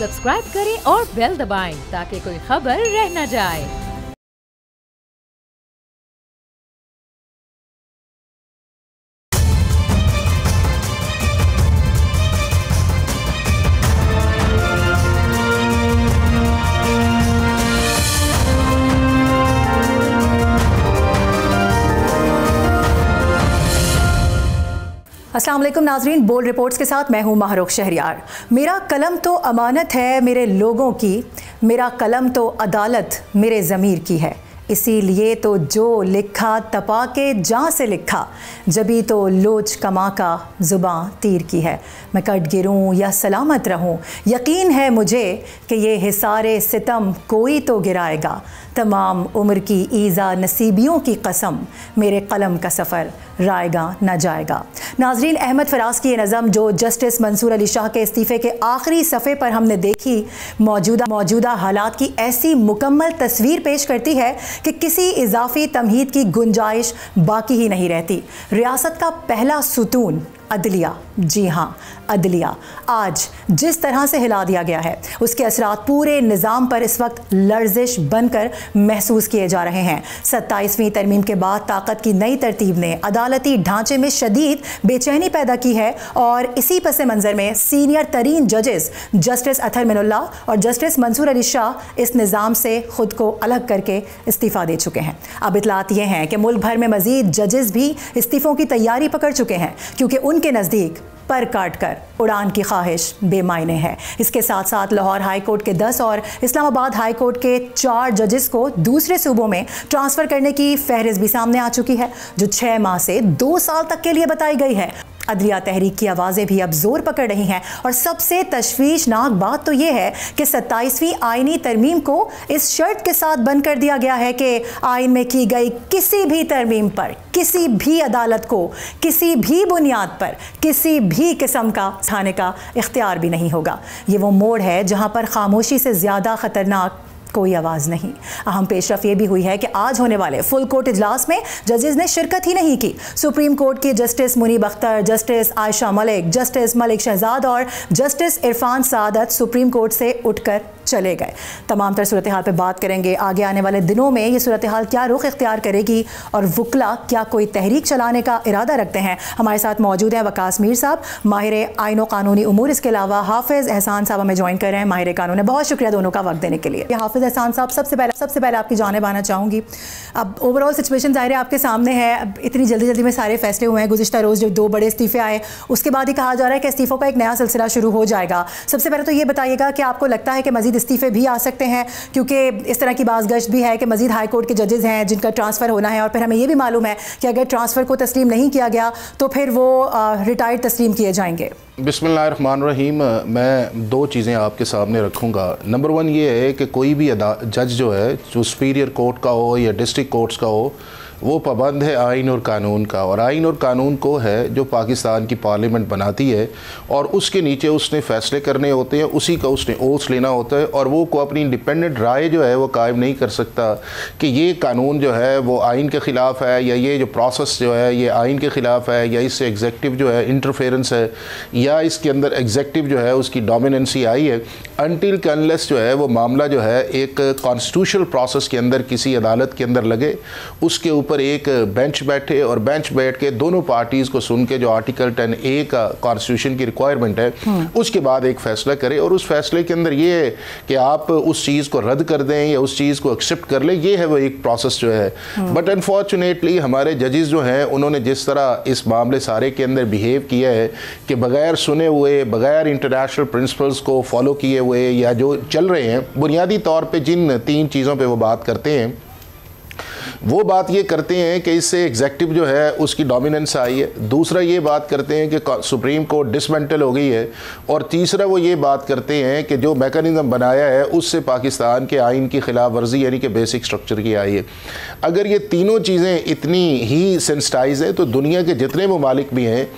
Subscribe करें और bell दबाएं ताकि कोई खबर रह न जाए। अस्सलाम वालेकुम नाजरीन, बोल्ड रिपोर्ट्स के साथ मैं हूं माहरूख शहरियार। मेरा कलम तो अमानत है मेरे लोगों की, मेरा कलम तो अदालत मेरे ज़मीर की है। इसीलिए तो जो लिखा तपा के जहाँ से लिखा, जभी तो लोच कमा का ज़ुबां तीर की है। मैं कट गिरूँ या सलामत रहूँ, यकीन है मुझे कि ये हिसारे सितम कोई तो गिराएगा। तमाम उम्र की ईज़ा नसीबियों की कसम, मेरे कलम का सफ़र राएगा न जाएगा। नाजरीन, अहमद फराज की ये नज़म जो जस्टिस मंसूर अली शाह के इस्तीफ़े के आखिरी सफ़े पर हमने देखी, मौजूदा हालात की ऐसी मुकम्मल तस्वीर पेश करती है कि किसी इजाफी तमहीद की गुंजाइश बाकी ही नहीं रहती। रियासत का पहला सुतून अदलिया, जी हाँ अदलिया, आज जिस तरह से हिला दिया गया है उसके असरात पूरे निज़ाम पर इस वक्त लर्जिश बनकर महसूस किए जा रहे हैं। 27वीं तरमीम के बाद ताकत की नई तरतीब ने अदालती ढांचे में शदीद बेचैनी पैदा की है और इसी पस मंज़र में सीनियर तरीन जजेस जस्टिस अतहर मिनुल्लाह और जस्टिस मंसूर अली शाह इस निज़ाम से ख़ुद को अलग करके इस्तीफ़ा दे चुके हैं। अब इतलात ये हैं कि मुल्क भर में मज़ीद जजेस भी इस्तीफ़ों की तैयारी पकड़ चुके हैं, क्योंकि उनके नज़दीक पर काट कर उड़ान की ख्वाहिश बेमायने है। इसके साथ साथ लाहौर हाई कोर्ट के 10 और इस्लामाबाद हाई कोर्ट के 4 जजेस को दूसरे सूबों में ट्रांसफ़र करने की फहरिस्त भी सामने आ चुकी है, जो 6 माह से 2 साल तक के लिए बताई गई है। अदलिया तहरीक की आवाज़ें भी अब जोर पकड़ रही हैं और सबसे तशवीशनाक बात तो ये है कि 27वीं आईनी तरमीम को इस शर्त के साथ बंद कर दिया गया है कि आइन में की गई किसी भी तरमीम पर किसी भी अदालत को किसी भी बुनियाद पर किसी भी किस्म का थाने का इख्तियार भी नहीं होगा। ये वो मोड़ है जहाँ पर खामोशी से ज़्यादा ख़तरनाक कोई आवाज़ नहीं। अहम पेशरफ ये भी हुई है कि आज होने वाले फुल कोर्ट इजलास में जजेस ने शिरकत ही नहीं की। सुप्रीम कोर्ट के justice Munib Akhtar, justice Ayesha Malik, justice Malik Shahzad और justice Irfan Saadat supreme court से उठकर चले गए। तमाम तर सूरत हाल पर बात करेंगे। आगे आने वाले दिनों में ये सूरत हाल क्या रुख इख्तियार करेगी और वकला क्या कोई तहरीक चलाने का इरादा रखते हैं। हमारे साथ मौजूद हैं वकास मीर साहब, माहिर आइन व कानूनी उमूर, इसके अलावा हाफिज़ एहसान साहब हमें ज्वाइन कर रहे हैं, माहिर कानून है। बहुत शुक्रिया दोनों का वक्त देने के लिए। हाफिज़ एहसान साहब, सबसे पहले आपकी जानिब आना चाहूँगी। अब ओवरऑल सिचुएशन ज़ाहिर है आपके सामने है। अब इतनी जल्दी में सारे फैसले हुए हैं। गुज़िश्ता रोज़ जो 2 बड़े इस्तीफ़े आए, उसके बाद ही कहा जा रहा है कि इस्तीफ़ों का एक नया सिलसिला शुरू हो जाएगा। सबसे पहले तो ये बताइएगा कि आपको लगता है कि मज़ीद इस्तीफ़े भी आ सकते हैं, क्योंकि इस तरह की बाज़गश्त भी है कि मज़ीद हाई कोर्ट के जजेस हैं जिनका ट्रांसफ़र होना है, और फिर हमें ये भी मालूम है कि अगर ट्रांसफ़र को तस्लीम नहीं किया गया तो फिर वो रिटायर्ड तस्लीम किए जाएंगे। बिस्मिल्लाहिर्रहमानिर्रहीम। मैं 2 चीज़ें आपके सामने रखूँगा। नंबर 1 ये है कि कोई भी जज जो है, जो सुपीरियर कोर्ट का हो या डिस्ट्रिक्ट कोर्ट्स का हो, वो पाबंद है आइन और कानून का, और आइन और कानून को है जो पाकिस्तान की पार्लियामेंट बनाती है और उसके नीचे उसने फ़ैसले करने होते हैं, उसी का उसने ओथ लेना होता है, और वो को अपनी इंडिपेंडेंट राय जो है वो कायम नहीं कर सकता कि ये कानून जो है वो आइन के ख़िलाफ़ है, या ये जो प्रोसेस जो है ये आइन के ख़िलाफ़ है, या इससे एग्जेक्टिव जो है इंटरफेरेंस है, या इसके अंदर एग्जेक्टिव जो है उसकी डोमिनेंसी आई है। अनटिल के अनलेस जो है वो मामला जो है एक कॉन्स्टिट्यूशनल प्रोसेस के अंदर किसी अदालत के अंदर लगे, उसके ऊपर एक बेंच बैठे और बेंच बैठ के दोनों पार्टीज़ को सुन के जो आर्टिकल 10A का कॉन्स्टिट्यूशन की रिक्वायरमेंट है उसके बाद एक फ़ैसला करे, और उस फैसले के अंदर ये है कि आप उस चीज़ को रद्द कर दें या उस चीज़ को एक्सेप्ट कर लें, ये है वो एक प्रोसेस जो है। बट अनफॉर्चुनेटली हमारे जजेस जो हैं उन्होंने जिस तरह इस मामले सारे के अंदर बिहेव किया है कि बग़ैर सुने हुए, बग़ैर इंटरनेशनल प्रिंसिपल्स को फॉलो किए हुए, या जो चल रहे हैं बुनियादी तौर पर जिन 3 चीज़ों पर वो बात करते हैं, वो बात ये करते हैं कि इससे एग्जेक्टिव जो है उसकी डोमिनेंस आई है। दूसरा ये बात करते हैं कि सुप्रीम कोर्ट डिसमेंटल हो गई है, और तीसरा वो ये बात करते हैं कि जो मैकेनिज़्म बनाया है उससे पाकिस्तान के आइन की खिलाफ वर्जी यानी कि बेसिक स्ट्रक्चर की आई है। अगर ये तीनों चीज़ें इतनी ही सेंसिटाइज है तो दुनिया के जितने ममालिक भी हैं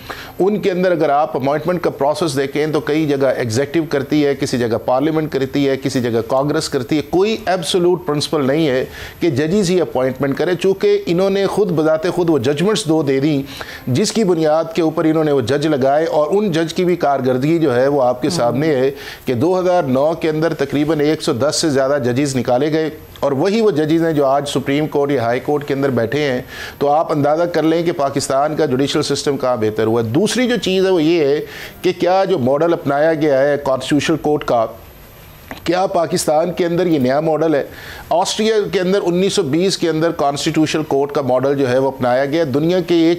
उनके अंदर अगर आप अपॉइंटमेंट का प्रोसेस देखें तो कई जगह एग्जेक्टिव करती है, किसी जगह पार्लियामेंट करती है, किसी जगह कांग्रेस करती है। कोई एब्सोल्यूट प्रिंसिपल नहीं है कि जजेस ही अपॉइंटमेंट डिपेंड करे, चूँकि इन्होंने खुद बजाते खुद वो जजमेंट्स दो दे दी जिसकी बुनियाद के ऊपर इन्होंने वो जज लगाए, और उन जज की भी कारकर्दगी जो है वो आपके सामने है कि 2009 के अंदर तकरीबन 110 से ज़्यादा जजेस निकाले गए, और वही वो जजेस हैं जो आज सुप्रीम कोर्ट या हाई कोर्ट के अंदर बैठे हैं। तो आप अंदाज़ा कर लें कि पाकिस्तान का जुडिशल सिस्टम कहाँ बेहतर हुआ। दूसरी जो चीज़ है वो ये है कि क्या जो मॉडल अपनाया गया है कॉन्स्टिट्यूशनल कोर्ट का, क्या पाकिस्तान के अंदर ये नया मॉडल है? ऑस्ट्रिया के अंदर 1920 के अंदर कॉन्स्टिट्यूशनल कोर्ट का मॉडल जो है वो अपनाया गया। दुनिया के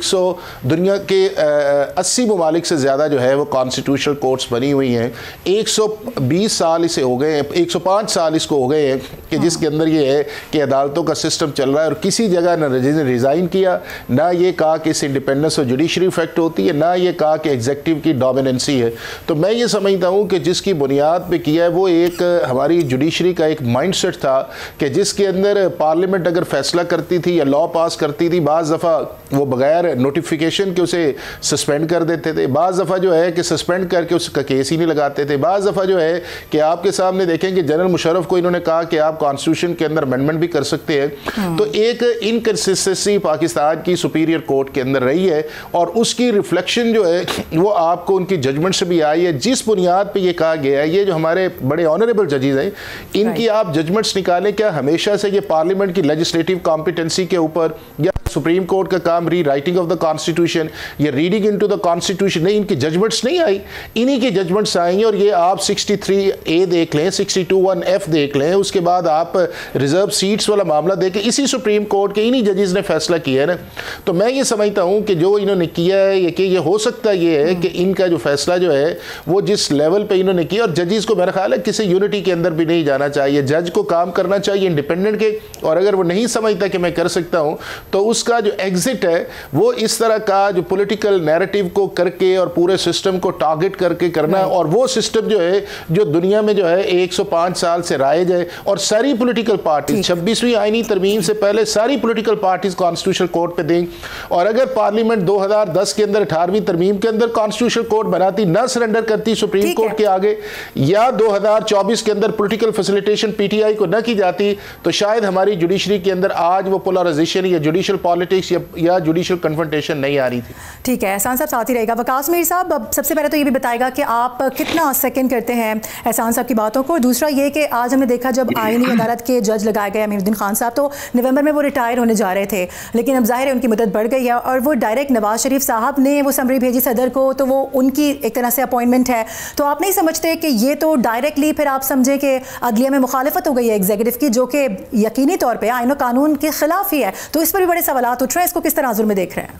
80 ममालिक से ज़्यादा जो है वो कॉन्स्टिट्यूशनल कोर्ट्स बनी हुई हैं। 120 साल इसे हो गए हैं, 105 साल इसको हो गए हैं कि जिसके अंदर ये है कि अदालतों का सिस्टम चल रहा है, और किसी जगह ना ने रिज़ाइन किया, ना ये कहा कि इस इंडिपेंडेंस और जुडिशरी इफेक्ट होती है, ना ये कहा कि एग्जीक्यूटिव की डोमिनेंसी है। तो मैं ये समझता हूँ कि जिसकी बुनियाद पर किया है वो एक हमारी जुडिशरी का एक माइंडसेट था कि जिसके अंदर पार्लियामेंट अगर फैसला करती थी या लॉ पास करती थी, बाज़ दफ़ा वो बगैर नोटिफिकेशन के उसे सस्पेंड कर देते थे, बाज़ दफ़ा जो है कि सस्पेंड करके उसका केस ही नहीं लगाते थे, बाज़ दफ़ा जो है कि आपके सामने देखें कि जनरल मुशर्रफ को इन्होंने कहा कि आप कॉन्स्टिट्यूशन के अंदर अमेंडमेंट भी कर सकते हैं। तो एक इनकन्सिस्टेंसी पाकिस्तान की सुपीरियर कोर्ट के अंदर रही है, और उसकी रिफ्लेक्शन जो है वो आपको उनकी जजमेंट से भी आई है, जिस बुनियाद पर यह कहा गया है ये जो हमारे बड़े ऑनरेबल जजेस हैं इनकी आप जजमेंट्स निकालें। क्या हमेशा से ये पार्लियामेंट की लेजिस्लेटिव कॉम्पिटेंसी के ऊपर या सुप्रीम कोर्ट का काम री राइटिंग ऑफ द कॉन्स्टिट्यूशन या रीडिंग इनटू द कॉन्स्टिट्यूशन, नहीं, इनकी जजमेंट्स नहीं आई, इन्हीं की जजमेंट्स आएंगी। और ये आप 63A देख लें, 62(1)F देख लें, उसके बाद आप रिजर्व सीट्स वाला मामला देखें, इसी सुप्रीम कोर्ट के इन्हीं जजेस ने फैसला किया है ना। तो मैं ये समझता हूँ कि जो इन्होंने किया है कि ये हो सकता ये है कि इनका जो फैसला जो है वो जिस लेवल पर इन्होंने किया, और जजेस को मेरा ख्याल है किसी यूनिटी के अंदर भी नहीं जाना चाहिए, जज को काम करना चाहिए इंडिपेंडेंट के, और अगर वो नहीं समझता कि मैं कर सकता हूँ तो उसका जो एग्जिट है वो इस तरह का जो पॉलिटिकल नैरेटिव को करके और पूरे सिस्टम को टारगेट करके करना, और वो सिस्टम जो है जो दुनिया में जो है 105 साल से राइज है, और सारी पॉलिटिकल पार्टीज 26वीं आईनी तरमीम से पहले सारी पॉलिटिकल पार्टीज कॉन्स्टिट्यूशनल कोर्ट पे दें, और अगर पार्लियामेंट 2010 के अंदर 18वीं तरमीम के अंदर कॉन्स्टिट्यूशनल कोर्ट बनाती, ना सरेंडर करती सुप्रीम कोर्ट के आगे, या 2024 के अंदर पॉलिटिकल फैसिलिटेशन पीटीआई को न की जाती, तो शायद हमारी जुडिशरी के अंदर आज वो पोलराइजेशन या जुडिशल पॉलिटिक्स या जुडिशल कन्फ्रंटेशन नहीं आ रही थी। ठीक है, एहसान साहब साथ ही रहेगा। वकास मीर साहब, अब सबसे पहले तो ये भी बताएगा कि आप कितना सेकंड करते हैं एहसान साहब की बातों को, और दूसरा ये कि आज हमने देखा जब आईनी अदालत के जज लगाए गए अमीरुद्दीन खान साहब, तो नवंबर में वो रिटायर होने जा रहे थे, लेकिन अब जाहिर है उनकी मुद्दत बढ़ गई है, और वो डायरेक्ट नवाज शरीफ साहब ने वो समरी भेजी सदर को, तो वो उनकी एक तरह से अपॉइंटमेंट है। तो आप नहीं समझते कि ये तो डायरेक्टली फिर आप समझें कि अदलिया में मुखालिफत हो गई है एग्जीक्यूटिव की, जो कि यकीनी तौर पर आईन और कानून के खिलाफ ही है? तो इस पर भी बड़े सवालात उठ रहे हैं, इसको किस तरह में देख रहे हैं?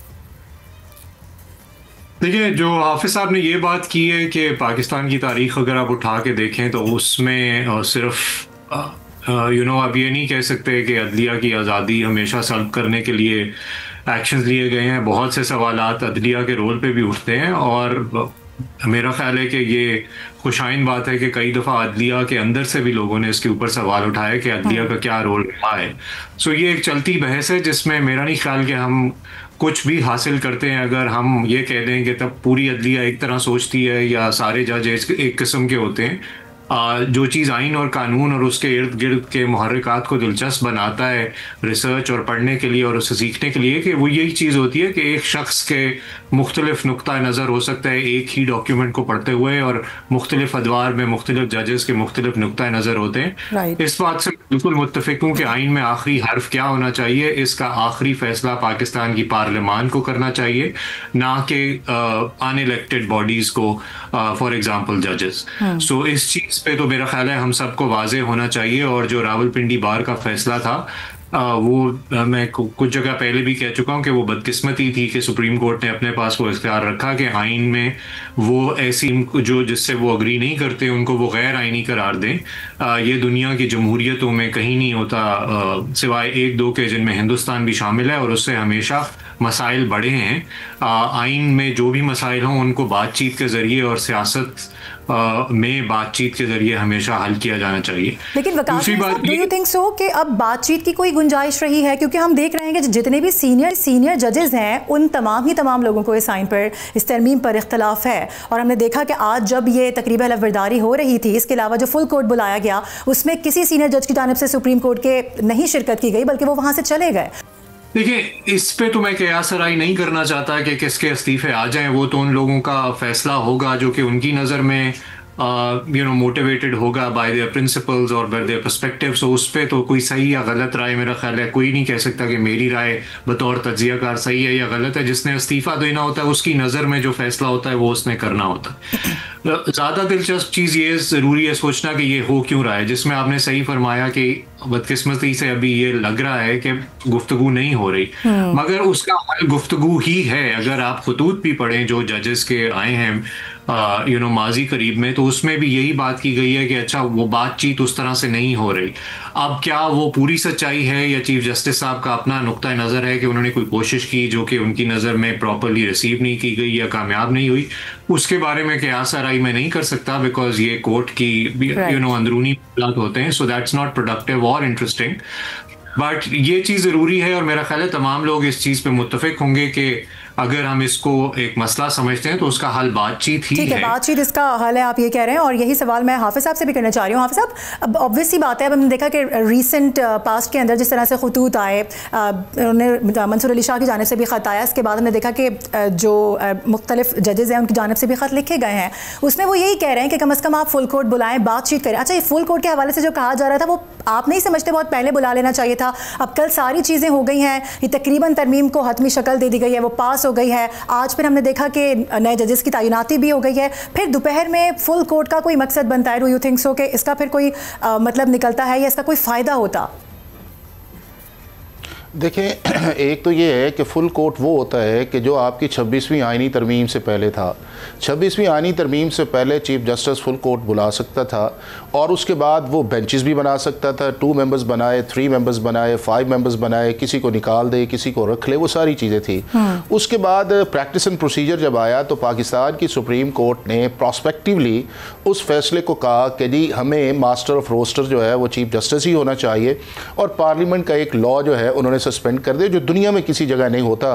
देखिए, जो हाफिज साहब ने ये बात की है कि पाकिस्तान की तारीख अगर आप उठा के देखें तो उसमें सिर्फ आप ये नहीं कह सकते कि अदलिया की आज़ादी हमेशा सल्ब करने के लिए एक्शंस लिए गए हैं। बहुत से सवालात अदलिया के रोल पे भी उठते हैं, और मेरा ख्याल है कि ये खुशाइन बात है कि कई दफ़ा अदलिया के अंदर से भी लोगों ने इसके ऊपर सवाल उठाए कि अदलिया का क्या रोल रहा है। सो ये एक चलती बहस है जिसमें मेरा नहीं ख्याल कि हम कुछ भी हासिल करते हैं अगर हम ये कह दें कि तब पूरी अदलिया एक तरह सोचती है या सारे जज एक किस्म के होते हैं। जो चीज़ आइन और कानून और उसके इर्द गिर्द के मुहर्रिकात को दिलचस्प बनाता है रिसर्च और पढ़ने के लिए और उसे सीखने के लिए, कि वो यही चीज़ होती है कि एक शख्स के मुख्तलिफ नुक्ता नज़र हो सकता है एक ही डॉक्यूमेंट को पढ़ते हुए, और मुख्तलिफ अदवार में मुख्तलिफ जजेस के मुख्तलिफ नुक्ता नज़र होते हैं। इस बात से बिल्कुल मुत्तफिक हूँ कि आइन में आखिरी हर्फ क्या होना चाहिए, इसका आखिरी फैसला पाकिस्तान की पार्लियामान को करना चाहिए, ना कि अनइलेक्टेड बॉडीज़ को, फॉर एग्ज़ाम्पल जजेस। सो इस चीज़ पे तो मेरा ख्याल है हम सबको वाज़े होना चाहिए। और जो रावलपिंडी बार का फैसला था वो मैं कुछ जगह पहले भी कह चुका हूँ कि वो बदकिस्मती थी कि सुप्रीम कोर्ट ने अपने पास वो इख्तियार रखा कि आइन में वो ऐसी जो जिससे वो अग्री नहीं करते उनको वो गैर आइनी करार दें। ये दुनिया की जमहूरियतों में कहीं नहीं होता, सिवाय एक दो के जिनमें हिंदुस्तान भी शामिल है, और उससे हमेशा मसाइल बढ़े हैं। आइन में जो भी मसाइल हों उनको बातचीत के ज़रिए और सियासत में बातचीत के जरिए हमेशा हल किया जाना चाहिए। लेकिन दूसरी बात, डू यू थिंक सो कि अब बातचीत की कोई गुंजाइश रही है? क्योंकि हम देख रहे हैं कि जितने भी सीनियर जजेस हैं उन तमाम लोगों को इस आइन पर, इस तरमीम पर इख्तलाफ है। और हमने देखा कि आज जब ये तकरीब हलफबरदारी हो रही थी, इसके अलावा जो फुल कोर्ट बुलाया गया उसमें किसी सीनियर जज की जानिब से सुप्रीम कोर्ट के नहीं शिरकत की गई, बल्कि वो वहाँ से चले गए। देखिए, इस पे तो मैं कयास राय नहीं करना चाहता कि किसके इस्तीफे आ जाएं, वो तो उन लोगों का फैसला होगा जो कि उनकी नज़र में मोटिवेटेड होगा बाय देयर प्रिंसिपल्स और बाय देयर पर्सपेक्टिव्स। तो उस पर तो कोई सही या गलत राय मेरा ख्याल है कोई नहीं कह सकता कि मेरी राय बतौर तज्जियाकार सही है या गलत है। जिसने इस्तीफा देना होता है उसकी नज़र में जो फैसला होता है वो उसने करना होता है। ज़्यादा दिलचस्प चीज़ ये ज़रूरी है सोचना कि ये हो क्यों रहा है, जिसमें आपने सही फरमाया कि बदकिस्मती से अभी ये लग रहा है कि गुफ्तगू नहीं हो रही, मगर उसका हल गुफ्तगू ही है। अगर आप खुतूत भी पढ़ें जो जजेस के आए हैं माजी करीब में, तो उसमें भी यही बात की गई है कि अच्छा वो बातचीत उस तरह से नहीं हो रही। अब क्या वो पूरी सच्चाई है या चीफ जस्टिस साहब का अपना नुक्ता नज़र है कि उन्होंने कोई कोशिश की जो कि उनकी नज़र में प्रॉपरली रिसीव नहीं की गई या कामयाब नहीं हुई, उसके बारे में कयास आराई मैं नहीं कर सकता, बिकॉज ये कोर्ट की अंदरूनी मामलात होते हैं। सो दैट्स नॉट प्रोडक्टिव और इंटरेस्टिंग। बट ये चीज़ ज़रूरी है और मेरा ख्याल है तमाम लोग इस चीज़ पे मुत्तफिक होंगे कि अगर हम इसको एक मसला समझते हैं तो उसका हल बातचीत ही है। ठीक है, बातचीत इसका हल है, आप ये कह रहे हैं। और यही सवाल मैं हाफिज़ साहब से भी करना चाह रही हूँ। हाफिज़ साहब, अब ऑब्वियस सी बात है, अब हमने देखा कि रीसेंट पास्ट के अंदर जिस तरह से खतूत आए, उन्होंने मंसूर अली शाह की जानिब से भी ख़त आया, इसके बाद हमने देखा कि जो मुख्तलिफ जजेज़ हैं उनकी जानिब से भी ख़त लिखे गए हैं, उसमें वो यही कह रहे हैं कि कम अज़ कम आप फुल कोर्ट बुलाएं, बातचीत करें। अच्छा, ये फुल कोर्ट के हवाले से जो कहा जा रहा था वो आप नहीं समझते बहुत पहले बुला लेना चाहिए था? अब कल सारी चीज़ें हो गई हैं, ये तकरीबन तरमीम को हतमी शक्ल दे दी गई है, वो पास हो गई है। आज फिर हमने देखा कि नए जजेस की तैनाती भी हो गई है, फिर दोपहर में फुल कोर्ट का कोई मकसद बनता है? डू यू थिंक सो कि इसका फिर कोई मतलब निकलता है या इसका कोई फ़ायदा होता? देखें, एक तो ये है कि फुल कोर्ट वो होता है कि जो आपकी 26वीं आइनी तरमीम से पहले था। 26वीं आइनी तरमीम से पहले चीफ जस्टिस फुल कोर्ट बुला सकता था और उसके बाद वो बेंचेस भी बना सकता था। 2 मेंबर्स बनाए, 3 मेंबर्स बनाए, 5 मेंबर्स बनाए, किसी को निकाल दे, किसी को रख ले, वो सारी चीज़ें थी। उसके बाद प्रैक्टिस एंड प्रोसीजर जब आया तो पाकिस्तान की सुप्रीम कोर्ट ने प्रॉस्पेक्टिवली उस फैसले को कहा कि जी हमें मास्टर ऑफ रोस्टर जो है वो चीफ जस्टिस ही होना चाहिए और पार्लियामेंट का एक लॉ जो है उन्होंने सस्पेंड कर दे, जो दुनिया में किसी जगह नहीं होता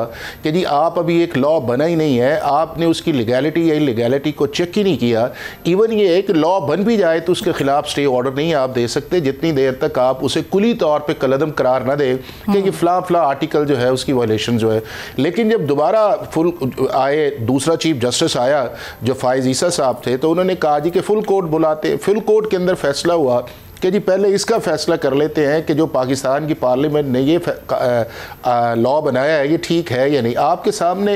कि जी आप अभी एक लॉ बना ही नहीं है, आपने उसकी लीगैलिटी या इलीगैलिटी को चेक ही नहीं किया। इवन ये एक लॉ बन भी जाए तो उसके खिलाफ स्टे ऑर्डर नहीं आप दे सकते जितनी देर तक आप उसे कुली तौर पे कलअदम करार ना दें कि ये फला आर्टिकल जो है उसकी वायलेशन जो है। लेकिन जब दोबारा फुल आए, दूसरा चीफ जस्टिस आया जो फाइज ईसा साहब थे, तो उन्होंने कहा जी कि फुल कोर्ट बुलाते। फुल कोर्ट के अंदर फैसला हुआ कि जी पहले इसका फैसला कर लेते हैं कि जो पाकिस्तान की पार्लियामेंट ने ये लॉ बनाया है ये ठीक है या नहीं। आपके सामने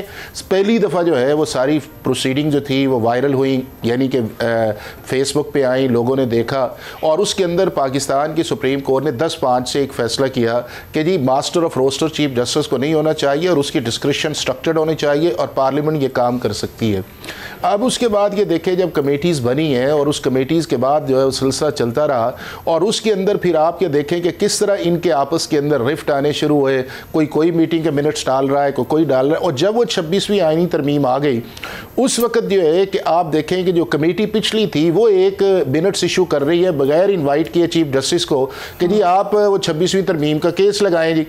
पहली दफ़ा जो है वो सारी प्रोसीडिंग जो थी वो वायरल हुई, यानी कि फेसबुक पे आई, लोगों ने देखा और उसके अंदर पाकिस्तान की सुप्रीम कोर्ट ने 10-5 से एक फ़ैसला किया कि जी master of roster chief justice को नहीं होना चाहिए और उसकी डिस्क्रिप्शन स्ट्रक्चर्ड होनी चाहिए और पार्लियामेंट ये काम कर सकती है। अब उसके बाद ये देखें जब कमेटीज़ बनी हैं और उस कमेटीज़ के बाद जो है वो सिलसिला चलता रहा और उसके अंदर फिर आप ये देखें कि किस तरह इनके आपस के अंदर रिफ्ट आने शुरू हुए, कोई मीटिंग के मिनट्स डाल रहा है, कोई डाल रहा है। और जब वो 26वीं आइनी तरमीम आ गई उस वक्त जो है कि आप देखें कि जो कमेटी पिछली थी वो एक मिनट्स इशू कर रही है बगैर इन्वाइट किए चीफ जस्टिस को कि जी आप वो 26वीं तरमीम का केस लगाएं जी।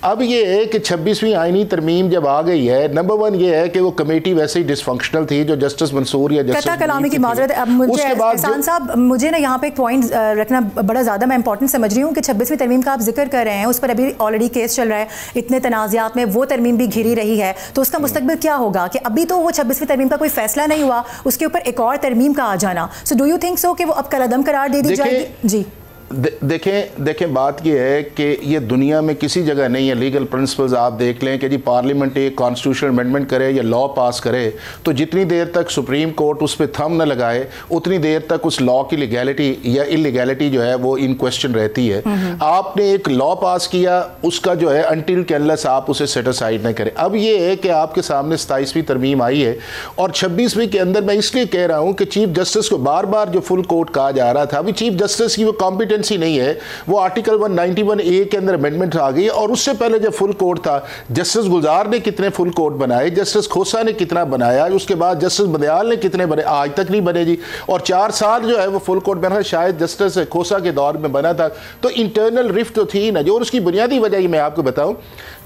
अब ये है कि 26वीं आइनी तरमीम जब आ गई है, नंबर 1 ये है कि वो कमेटी वैसे ही डिसफंक्शनल थी जो जस्टिस मंसूर या जस्टिस कलामी की माजरत। अब मुझे एहसान साहब, मुझे ना यहाँ पे एक पॉइंट रखना बड़ा ज़्यादा मैं इंपॉर्टेंट समझ रही हूँ कि 26वीं तरमीम का आप जिक्र कर रहे हैं, उस पर अभी ऑलरेडी केस चल रहा है, इतने तनाज़ात में वो तरमीम भी घिरी रही है, तो उसका मुस्तकबिल क्या होगा कि अभी तो वो 26वीं तरमीम का कोई फैसला नहीं हुआ, उसके ऊपर एक और तरमीम का आ जाना। So do you think so कि वो अब कलअदम करार दे दी जाएगी? जी देखें बात यह है कि ये दुनिया में किसी जगह नहीं है। लीगल प्रिंसिपल्स आप देख लें कि जी पार्लियामेंट एक कॉन्स्टिट्यूशनल अमेंडमेंट करे या लॉ पास करे तो जितनी देर तक सुप्रीम कोर्ट उस पर थंब न लगाए उतनी देर तक उस लॉ की लीगैलिटी या इलीगैलिटी जो है वो इन क्वेश्चन रहती है। आपने एक लॉ पास किया, उसका जो है अनटिल के अनलेस आप उसे सेट असाइड न करें। अब ये है कि आपके सामने 27वीं तरमीम आई है और 26वीं के अंदर मैं इसलिए कह रहा हूँ कि चीफ जस्टिस को बार बार जो फुल कोर्ट कहा जा रहा था, अभी चीफ जस्टिस की वो कॉम्पिटेंसी नहीं है, वो आर्टिकल 191A के अंदर अमेंडमेंट आ गई। और उससे पहले जब फुल कोर्ट था, जस्टिस गुलजार ने कितने फुल कोर्ट बनाए, जस्टिस खोसा ने कितना बनाया, उसके बाद जस्टिस बंदयाल ने कितने बने, आज तक नहीं बने जी। और 4 साल जो है वो फुल कोर्ट बना, शायद जस्टिस खोसा के दौर में बना था। तो इंटरनल रिफ्ट तो थी ना, जो उसकी बुनियादी वजह मैं आपको बताऊं,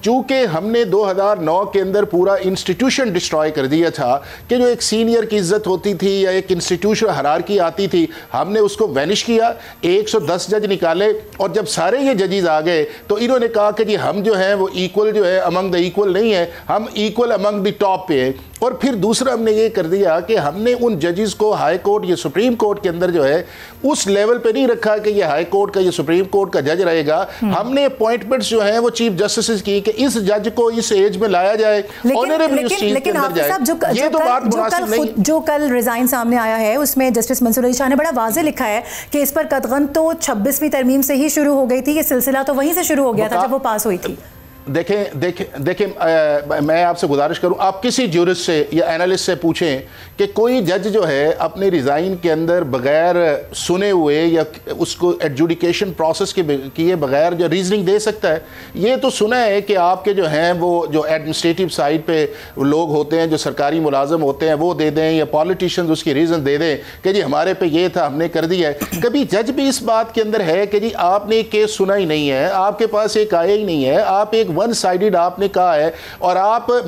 चूँकि हमने 2009 के अंदर पूरा इंस्टीट्यूशन डिस्ट्रॉय कर दिया था कि जो एक सीनियर की इज्जत होती थी या एक इंस्टीट्यूशन हरारकी आती थी, हमने उसको वैनिश किया। 110 10 जज निकाले और जब सारे ये जजेस आ गए तो इन्होंने कहा कि जी हम जो है वो इक्वल जो है अमंग द इक्वल नहीं है, हम इक्वल अमंग द टॉप पे है। और फिर दूसरा हमने ये कर दिया कि हमने उन जजेस को हाई कोर्ट या सुप्रीम कोर्ट के अंदर जो है उस लेवल पे नहीं रखा कि ये हाई कोर्ट का या सुप्रीम कोर्ट का जज रहेगा। हमने अपॉइंटमेंट्स जो है वो चीफ जस्टिस की कि इस जज को इस एज में लाया जाए, ऑनरेबली उस चीज के अंदर जाए। ये तो बात मुनासिब नहीं। जो कल रिजाइन सामने आया है उसमें जस्टिस मंसूर अली शाह ने बड़ा वाज़ेह लिखा है कि इस पर कतगन तो 26वीं तरमीम से ही शुरू हो गई थी, ये सिलसिला तो वहीं से शुरू हो गया था जब वो पास हुई थी। देखें मैं आपसे गुजारिश करूं, आप किसी ज्यूरिस्ट से या एनालिस्ट से पूछें कि कोई जज जो है अपने रिज़ाइन के अंदर बगैर सुने हुए या उसको एडजुडिकेशन प्रोसेस के किए बगैर जो रीजनिंग दे सकता है। ये तो सुना है कि आपके जो हैं वो जो एडमिनिस्ट्रेटिव साइड पे लोग होते हैं, जो सरकारी मुलाजम होते हैं, वो दे दें या पॉलिटिशियंस उसकी रीज़न दे दें कि जी हमारे पे ये था हमने कर दिया है। कभी जज भी इस बात के अंदर है कि जी आपने एक केस सुना ही नहीं है, आपके पास एक आया ही नहीं है, आप एक वन साइडेड आपने कहा है। और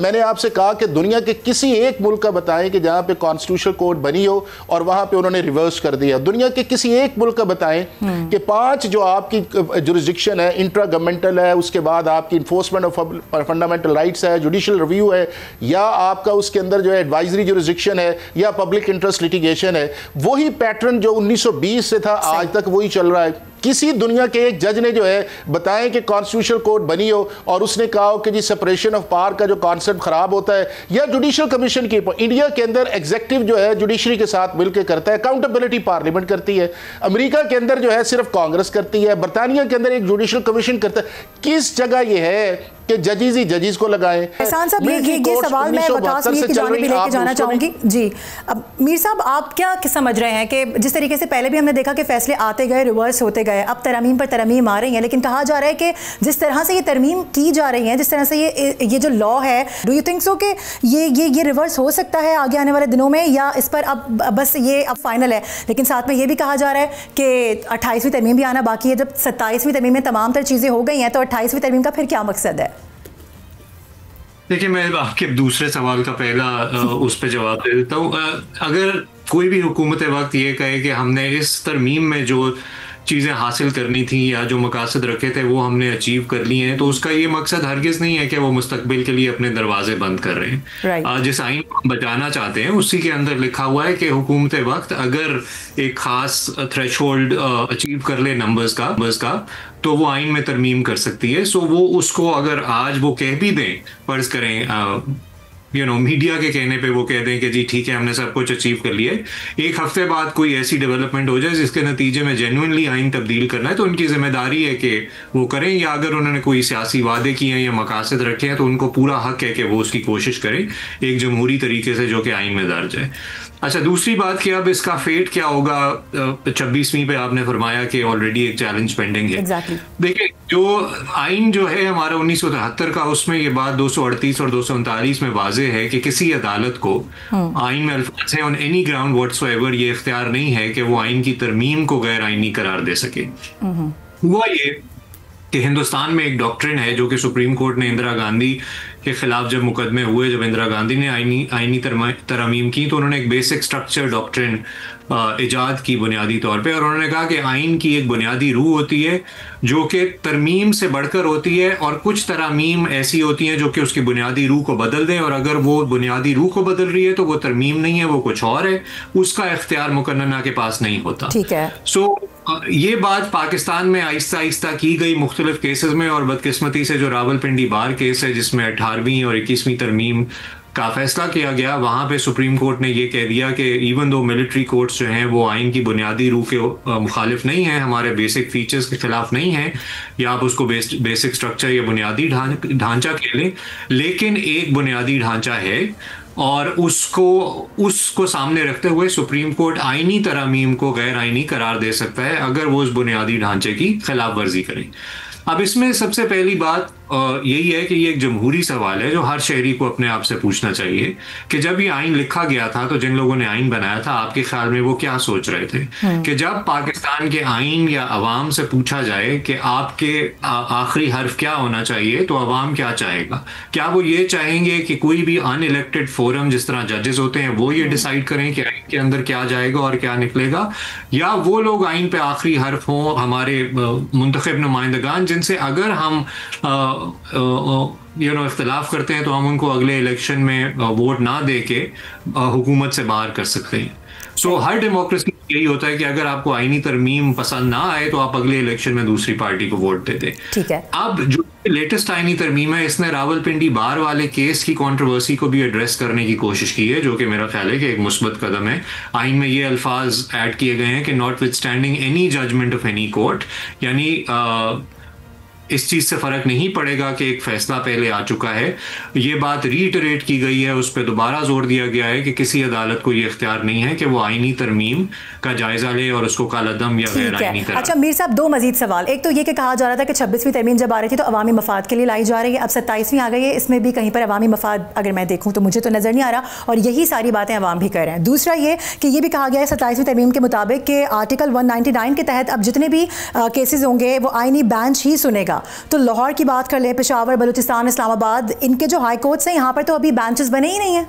मैंने आपसे कहा कि दुनिया के किसी एक मुल्क का बताएं कि जहां पे कॉन्स्टिट्यूशनल कोर्ट बनी हो और वहां पे उन्होंने रिवर्स कर दिया। दुनिया के किसी एक मुल्क का बताएं कि 5 जो आपकी जुरिस्डिक्शन है, इंट्रा गवर्नमेंटल है, उसके बाद आपकी इन्फोर्समेंट ऑफ फंडामेंटल राइट्स है, जुडिशियल रिव्यू है, या आपका उसके अंदर जो है एडवाइजरी जुरिस्डिक्शन है, या पब्लिक इंटरेस्ट लिटिगेशन है। वही पैटर्न जो 1920 से था आज तक वही चल रहा है। किसी दुनिया के एक जज ने जो है बताएं कि कॉन्स्टिट्यूशनल कोर्ट बनी हो और उसने कहा हो कि जी सेपरेशन ऑफ पावर का जो कॉन्सेप्ट खराब होता है, या जुडिशियल कमीशन की इंडिया के अंदर एग्जीक्यूटिव जो है जुडिशरी के साथ मिलकर करता है, अकाउंटेबिलिटी पार्लियामेंट करती है। अमेरिका के अंदर जो है सिर्फ कांग्रेस करती है, बरतानिया के अंदर एक जुडिशियल कमीशन करता है। किस जगह ये है कि जजेस ही जजेस को लगाएं? एहसान साहब, ये सवाल मैं वकास मीर की जानिब भी लेके जाना चाहूंगी जी। अब मीर साहब, आप क्या समझ रहे हैं कि जिस तरीके से पहले भी हमने देखा कि फैसले आते गए, रिवर्स होते गए, अब तरमीम पर तरमीम आ रही है, लेकिन कहा जा रहा है कि जिस तरह से ये तरमीम की जा रही है, जिस तरह से ये जो लॉ है, डू यू थिंक सो कि ये रिवर्स हो सकता है आगे आने वाले दिनों में, या इस पर अब बस ये अब फाइनल है? लेकिन साथ में ये भी कहा जा रहा है कि 28वीं तरमीम भी आना बाकी है। जब 27वीं तरमीम में तमाम तर चीज़ें हो गई हैं तो 28वीं तरमीम का फिर क्या मकसद है? देखिए, मैं आपके दूसरे सवाल का पहला उस पर जवाब दे देता हूँ। अगर कोई भी हुकूमत वक्त ये कहे कि हमने इस तरमीम में जो चीज़ें हासिल करनी थी या जो मकासद रखे थे वो हमने अचीव कर लिए हैं, तो उसका ये मकसद हरगिज़ नहीं है कि वो मुस्तकबिल के लिए अपने दरवाजे बंद कर रहे हैं। जिस आइन को बचाना चाहते हैं उसी के अंदर लिखा हुआ है कि हुकूमत वक्त अगर एक ख़ास थ्रेशोल्ड अचीव कर ले नंबर्स का तो वो आइन में तरमीम कर सकती है। सो वो उसको अगर आज वो कह भी दें, फर्ज करें मीडिया के कहने पे वो कह दें कि जी ठीक है हमने सब कुछ अचीव कर लिया, एक हफ्ते बाद कोई ऐसी डेवलपमेंट हो जाए जिसके नतीजे में जेन्युइनली आइन तब्दील करना है, तो उनकी जिम्मेदारी है कि वो करें। या अगर उन्होंने कोई सियासी वादे किए हैं या मकासद रखे हैं तो उनको पूरा हक है कि वो उसकी कोशिश करें एक जमहूरी तरीके से जो कि आइन में दर्ज है। अच्छा, दूसरी बात कि अब इसका फेट क्या होगा? 26वीं पे आपने फरमाया कि ऑलरेडी एक चैलेंज पेंडिंग है। देखिए, जो आइन जो है हमारा 1973 का, उसमें ये बात 238 और 239 में वाजे है कि किसी अदालत को आइन में अल्फाज है ऑन एनी ग्राउंड व्हाटसोएवर ये इख्तियार नहीं है कि वो आइन की तरमीम को गैर आइनी करार दे सके। हुआ ये कि हिंदुस्तान में एक डॉक्ट्रिन है जो कि सुप्रीम कोर्ट ने इंदिरा गांधी के खिलाफ जब मुकदमे हुए, जब इंदिरा गांधी ने आइनी तरमीम की, तो उन्होंने एक बेसिक स्ट्रक्चर डॉक्ट्रिन इजाद की बुनियादी तौर पे, और उन्होंने कहा कि आइन की एक बुनियादी रूह होती है जो कि तरमीम से बढ़कर होती है, और कुछ तरमीम ऐसी होती हैं जो कि उसकी बुनियादी रूह को बदल दें, और अगर वो बुनियादी रूह को बदल रही है तो वो तरमीम नहीं है, वो कुछ और है, उसका इख्तियार मुकन्नना के पास नहीं होता। ठीक है। सो ये बात पाकिस्तान में आहिस्ता आहिस्ता की गई मुख्तलिफ केसेस में, और बदकिस्मती से जो रावलपिंडी बार केस है जिसमें 18वीं और 21वीं तरमीम का फैसला किया गया, वहाँ पे सुप्रीम कोर्ट ने ये कह दिया कि इवन दो मिलिट्री कोर्ट्स जो हैं वो आइन की बुनियादी रूह के मुखालिफ नहीं है, हमारे बेसिक फीचर्स के खिलाफ नहीं है, या आप उसको बेसिक स्ट्रक्चर या बुनियादी ढांचा कह लें, लेकिन एक बुनियादी ढांचा है, और उसको सामने रखते हुए सुप्रीम कोर्ट आइनी तरमीम को गैर आइनी करार दे सकता है अगर वो उस बुनियादी ढांचे की खिलाफ वर्जी करें। अब इसमें सबसे पहली बात यही है कि ये एक जमहूरी सवाल है जो हर शहरी को अपने आप से पूछना चाहिए कि जब ये आइन लिखा गया था तो जिन लोगों ने आइन बनाया था आपके ख्याल में वो क्या सोच रहे थे कि जब पाकिस्तान के आइन या अवाम से पूछा जाए कि आपके आखिरी हर्फ क्या होना चाहिए तो अवाम क्या चाहेगा? क्या वो ये चाहेंगे कि कोई भी अनइलेक्टेड फोरम जिस तरह जजेस होते हैं वो ये डिसाइड करें कि आइन के अंदर क्या जाएगा और क्या निकलेगा, या वो लोग आइन पे आखिरी हर्फ हों हमारे मुंतखब नुमाइंदगान जिनसे अगर हम इख्तिलाफ करते हैं तो हम उनको अगले इलेक्शन में वोट ना दे के हुकूमत से बाहर कर सकते हैं। सो हर डेमोक्रेसी यही होता है कि अगर आपको आईनी तरमीम पसंद ना आए तो आप अगले इलेक्शन में दूसरी पार्टी को वोट दे दें। ठीक है। अब जो लेटेस्ट आईनी तरमीम है इसने रावलपिंडी बार वाले केस की कंट्रोवर्सी को भी एड्रेस करने की कोशिश की है, जो कि मेरा ख्याल है कि एक मुस्बत कदम है। आइन में ये अल्फाज ऐड किए गए हैं कि notwithstanding any judgment of any court, यानी इस चीज से फर्क नहीं पड़ेगा कि एक फैसला पहले आ चुका है। ये बात रीइटरेट की गई है, उस पर दोबारा जोर दिया गया है कि किसी अदालत को ये इख्तियार नहीं है कि वो आईनी तरमीम का जायजा ले और उसको कालादम या गैर आईनी करार। अच्छा मीर साहब, दो मजीद सवाल। एक तो ये कि कहा जा रहा था कि 26वीं तरमीम जब आ रही थी तो अवामी मफाद के लिए लाई जा रही है, अब 27वीं आ गई है, इसमें भी कहीं पर अवामी मफाद अगर मैं देखूँ तो मुझे तो नजर नहीं आ रहा, और यही सारी बातें अवाम भी कर रहे हैं। दूसरा ये कि ये भी कहा गया है 27वीं तरमीम के मुताबिक कि आर्टिकल 199 के तहत अब जितने भी केसेस होंगे वो आईनी बेंच ही सुनेगा। तो लाहौर की बात कर ले, पेशावर, बलूचिस्तान, इस्लामाबाद, इनके जो हाई कोर्ट्स हैं यहाँ पर तो अभी बेंचेस बने ही नहीं है।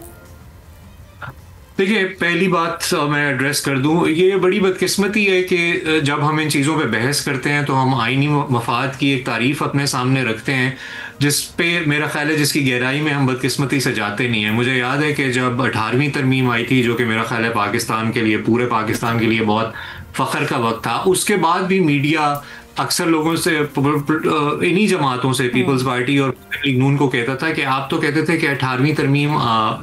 देखिए, पहली बात मैं एड्रेस कर दूं, ये बड़ी बदकिस्मती है कि जब हम इन चीज़ों पे बहस करते हैं तो हम आईनी मफाद की एक तारीफ अपने सामने रखते हैं जिस पे मेरा ख्याल है जिसकी गहराई में हम बदकिस्मती से जाते नहीं हैं। मुझे याद है कि जब 18वीं तरमीम आई थी, जो कि मेरा ख्याल है पाकिस्तान के लिए, पूरे पाकिस्तान के लिए बहुत फ़ख्र का वक्त था, उसके बाद भी मीडिया अक्सर लोगों से, इन्हीं जमातों से, पीपल्स पार्टी और नून को कहता था कि आप तो कहते थे कि 18वीं तरमीम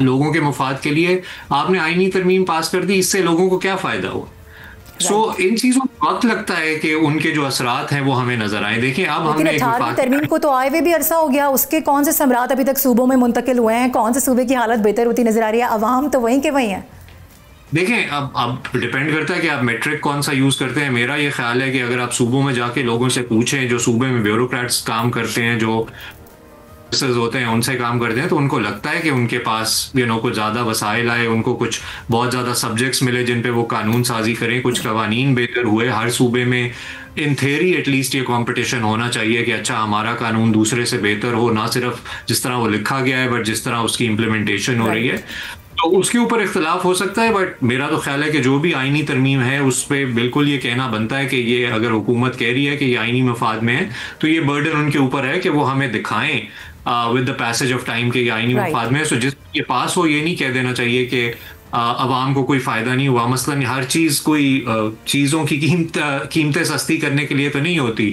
लोगों के मफाद के लिए, आपने आईनी तरमीम पास कर दी, इससे लोगों को क्या फ़ायदा हुआ? इन चीज़ों को वक्त लगता है कि उनके जो असरात हैं वो हमें नजर आए। देखिए, अब हमने 18वीं तरमीम को तो आए हुए भी अरसा हो गया, उसके कौन से समरात अभी तक सूबों में मुंतकिल हुए हैं? कौन से सूबे की हालत बेहतर होती नजर आ रही है? अवाम तो वहीं के वहीं है। देखें, अब डिपेंड करता है कि आप मेट्रिक कौन सा यूज़ करते हैं। मेरा ये ख्याल है कि अगर आप सूबों में जाके लोगों से पूछें, जो सूबे में ब्यूरोक्रेट्स काम करते हैं, जो होते हैं, उनसे काम करते हैं, तो उनको लगता है कि उनके पास कुछ ज़्यादा वसाइल आए, उनको कुछ बहुत ज़्यादा सब्जेक्ट्स मिले जिन पे वो कानून साजी करें, कुछ कवानीन बेहतर हुए। हर सूबे में इन थेरी एटलीस्ट ये कंपटीशन होना चाहिए कि अच्छा हमारा कानून दूसरे से बेहतर हो, ना सिर्फ जिस तरह वो लिखा गया है बट जिस तरह उसकी इम्प्लीमेंटेशन हो रही है। तो उसके ऊपर इख्तिलाफ हो सकता है, बट मेरा तो ख्याल है कि जो भी आईनी तरमीम है उस पर बिल्कुल ये कहना बनता है कि ये अगर हुकूमत कह रही है कि ये आईनी मफाद में है तो ये बर्डन उनके ऊपर है कि वो हमें दिखाएं with the passage of time के ये आईनी मफाद में है। सो जिस ये पास हो, ये नहीं कह देना चाहिए कि अवाम को कोई फ़ायदा नहीं हुआ। मसलन हर चीज़ कोई चीज़ों की कीमतें सस्ती करने के लिए तो नहीं होती,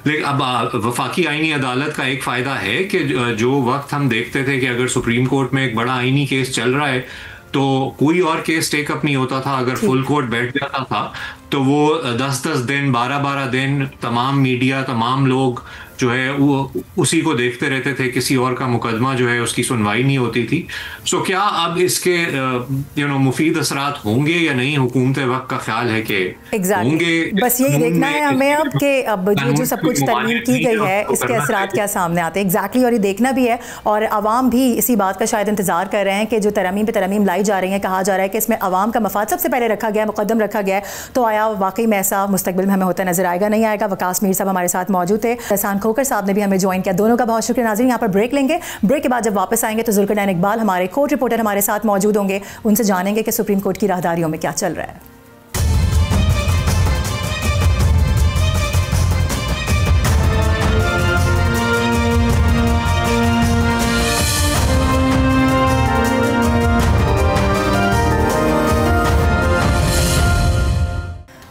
लेकिन अब वफाकी आईनी अदालत का एक फ़ायदा है कि जो वक्त हम देखते थे कि अगर सुप्रीम कोर्ट में एक बड़ा आईनी केस चल रहा है तो कोई और केस टेकअप नहीं होता था। अगर फुल कोर्ट बैठ जाता था तो वो 10-10 दिन, 12-12 दिन तमाम मीडिया, तमाम लोग जो है वो उसी को देखते रहते थे, किसी और का मुकदमा जो है उसकी सुनवाई नहीं होती थी। सो क्या अब इसके मुफीद असरात होंगे या नहीं? हुकूमत वक्त का ख्याल है कि होंगे। बस यही देखना है हमें अब कि अब जो सब कुछ तरमीम की गई है इसके असरात क्या सामने आते हैं। एग्जैक्टली, और ये देखना भी है, और अवाम भी इसी बात का शायद इंतजार कर रहे हैं कि जो तरमीम पे तरमीम लाई जा रही है, कहा जा रहा है कि इसमें अवाम का मफाद सबसे पहले रखा गया है, मुकद्दम रखा गया है, तो आया वाकई में ऐसा मुस्तकबिल में हमें होता नजर आएगा? नहीं आएगा। वकास मीर साहब हमारे साथ मौजूद थे, एहसान खोकर साहब ने भी हमें ज्वाइन किया, दोनों का बहुत शुक्रिया। नाज़रीन, यहाँ पर ब्रेक लेंगे, ब्रेक के बाद जब वापस आएंगे तो जुल्करनैन इकबाल हमारे कोर्ट रिपोर्टर हमारे साथ मौजूद होंगे, उनसे जानेंगे कि सुप्रीम कोर्ट की राहदारियों में क्या चल रहा है।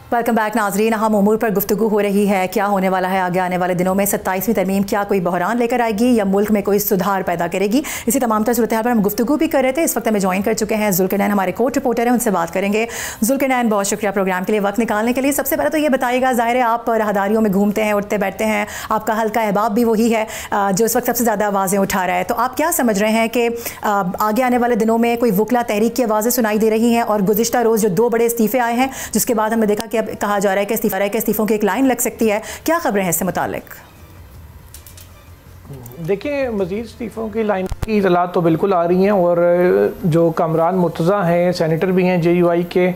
वेलकम बैक नाजरीन। अहम उमूर पर गुफ्तगू हो रही है, क्या होने वाला है आगे आने वाले दिनों में? 27वीं तरमीम क्या कोई बहरान लेकर आएगी या मुल्क में कोई सुधार पैदा करेगी? इसी तमाम तर सूरत हाल पर हम गुफ्तगू भी कर रहे थे। इस वक्त हमें ज्वाइन कर चुके हैं जुल्करनैन, हमारे कोर्ट रिपोर्टर हैं, उनसे बात करेंगे। जुल्करनैन, बहुत शुक्रिया प्रोग्राम के लिए वक्त निकालने के लिए। सबसे पहले तो ये बताइएगा, ज़ाहिर है आप राहदारियों में घूमते हैं, उठते बैठते हैं, आपका हल्का अहबाब भी वही है जो इस वक्त सबसे ज़्यादा आवाज़ें उठा रहा है, तो आप क्या समझ रहे हैं कि आगे आने वाले दिनों में कोई वकला तहरीक की आवाज़ें सुनाई दे रही हैं? और गुज़िश्ता रोज़ जो 2 बड़े इस्तीफ़े आए हैं, जिसके बाद हमने देखा कि अब कहा जा रहा है कि इस्तीफ़ों की एक लाइन लग सकती है, क्या खबरें हैं इससे मुतालिक? देखिए, मज़ीद इस्तीफ़ों की लाइन की इतलात तो बिल्कुल आ रही हैं, और जो कामरान मुर्तज़ा हैं, सेनेटर भी हैं JUI के,